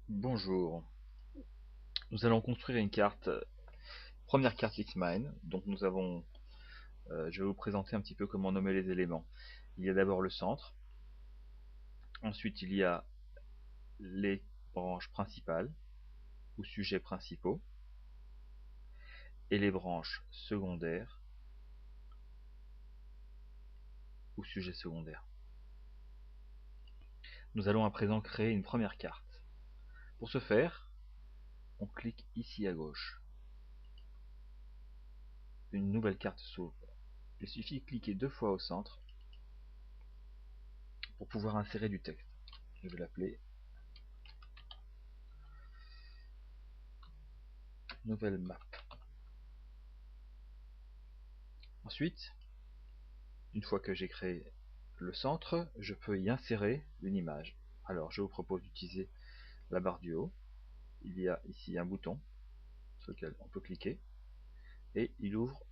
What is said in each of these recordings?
Bonjour, nous allons construire une carte, première carte Xmine. Donc je vais vous présenter un petit peu comment nommer les éléments. Il y a d'abord le centre, ensuite il y a les branches principales ou sujets principaux et les branches secondaires ou sujets secondaires. Nous allons à présent créer une première carte. Pour ce faire, on clique ici à gauche. Une nouvelle carte s'ouvre. Il suffit de cliquer 2 fois au centre pour pouvoir insérer du texte. Je vais l'appeler nouvelle map. Ensuite, une fois que j'ai créé le centre, je peux y insérer une image. Alors je vous propose d'utiliser la barre du haut. Il y a ici un bouton sur lequel on peut cliquer et il ouvre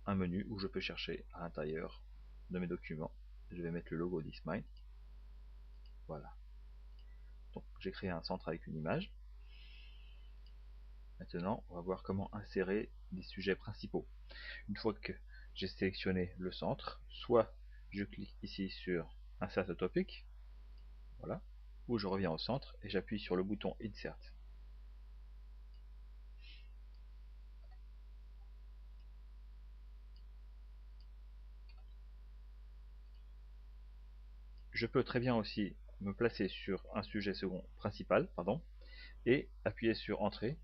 un menu où je peux chercher à l'intérieur de mes documents. Je vais mettre le logo d'Xmine. Voilà. Donc j'ai créé un centre avec une image. Maintenant, on va voir comment insérer des sujets principaux. Une fois que j'ai sélectionné le centre, soit je clique ici sur Insert a Topic, voilà, ou je reviens au centre et j'appuie sur le bouton Insert. Je peux très bien aussi me placer sur un sujet second principal, et appuyer sur Entrée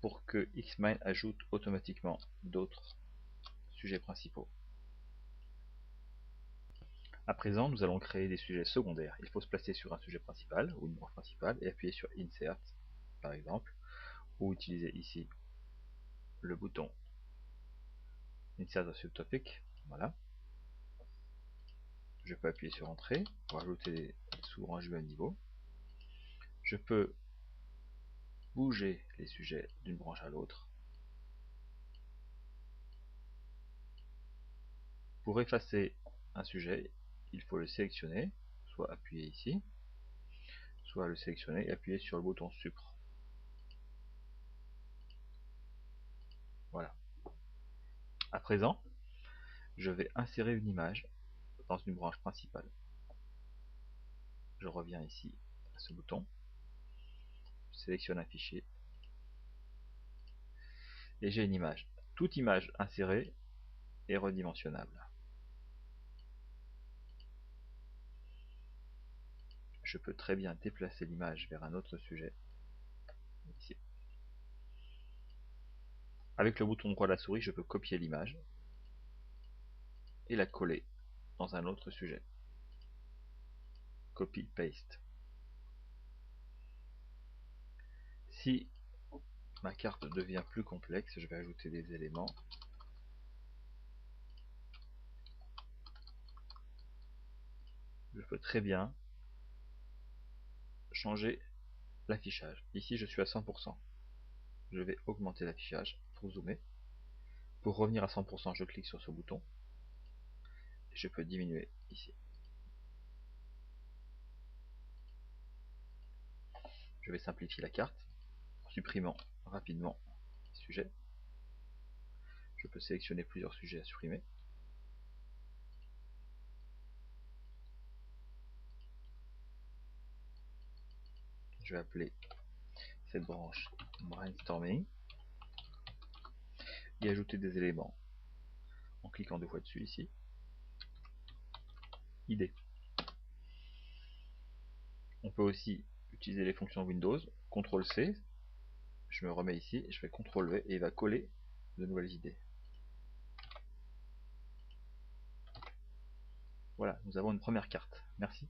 pour que Xmine ajoute automatiquement d'autres sujets principaux. À présent, nous allons créer des sujets secondaires. Il faut se placer sur un sujet principal ou une branche principale et appuyer sur Insert, par exemple, ou utiliser ici le bouton Insert a Subtopic. Voilà. Je peux appuyer sur Entrée pour ajouter des sous-branches du même niveau. Je peux bouger les sujets d'une branche à l'autre. Pour effacer un sujet, il faut le sélectionner, soit appuyer ici, soit le sélectionner et appuyer sur le bouton Sucre. Voilà. À présent, je vais insérer une image dans une branche principale. Je reviens ici à ce bouton, je sélectionne un fichier et j'ai une image. Toute image insérée est redimensionnable. Je peux très bien déplacer l'image vers un autre sujet, ici. Avec le bouton droit de la souris, je peux copier l'image et la coller dans un autre sujet. Copy, paste. Si ma carte devient plus complexe, je vais ajouter des éléments. Je peux très bien changer l'affichage. Ici, je suis à 100%. Je vais augmenter l'affichage pour zoomer. Pour revenir à 100%, je clique sur ce bouton. Et je peux diminuer ici. Je vais simplifier la carte en supprimant rapidement les sujets. Je peux sélectionner plusieurs sujets à supprimer. Je vais appeler cette branche Brainstorming et ajouter des éléments en cliquant 2 fois dessus ici. Idée. On peut aussi utiliser les fonctions Windows, CTRL-C, je me remets ici, je fais CTRL-V et il va coller de nouvelles idées. Voilà, nous avons une première carte. Merci.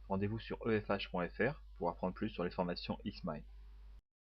Rendez-vous sur efh.fr pour apprendre plus sur les formations Xmine.